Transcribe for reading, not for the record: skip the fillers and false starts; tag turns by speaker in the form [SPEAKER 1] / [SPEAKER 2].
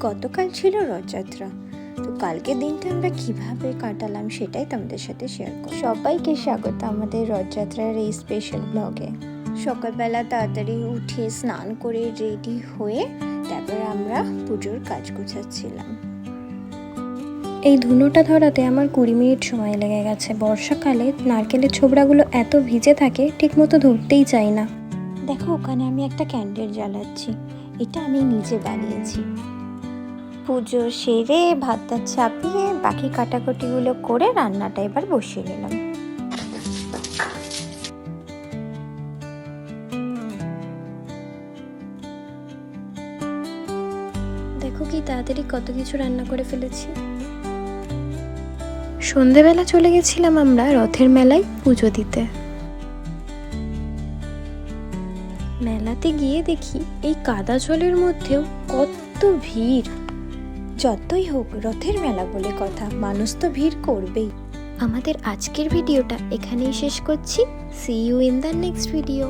[SPEAKER 1] গতকাল ছিল রথযাত্রা। তো কালকে দিনটা আমরা কিভাবে কাটালাম সেটাই তোমাদের সাথে শেয়ার করব। সবাইকে স্বাগত আমাদের রথযাত্রার এই স্পেশাল ব্লগে। সকালবেলা তাড়াতাড়ি উঠে স্নান করে রেডি হয়ে তারপর আমরা পুজোর কাজ গোছাচ্ছিলাম।
[SPEAKER 2] এই ধুনোটা ধরাতে আমার 20 মিনিট সময় লেগে গেছে। বর্ষাকালে নারকেলের ছোবড়াগুলো এত ভিজে থাকে ঠিকমতো ধরতেই চাই না।
[SPEAKER 1] দেখো ওখানে আমি একটা ক্যান্ডেল জ্বালাচ্ছি, এটা আমি নিজে বানিয়েছি। পুজো সেরে ভাতটা চাপিয়ে বাকি কাটাকুটিগুলো করে রান্নাটা এবার বসিয়ে নিলাম।
[SPEAKER 2] দেখো কি তাড়াতাড়ি কত কিছু রান্না করে ফেলেছি। সন্ধেবেলা চলে গেছিলাম আমরা রথের মেলায় পুজো দিতে। মেলাতে গিয়ে দেখি এই কাদা জলের মধ্যেও কত ভিড়।
[SPEAKER 1] যতই হোক রথের মেলা বলে কথা, মানুষ তো ভিড় করবেই।
[SPEAKER 2] আমাদের আজকের ভিডিওটা এখানেই শেষ করছি। See you in the next video.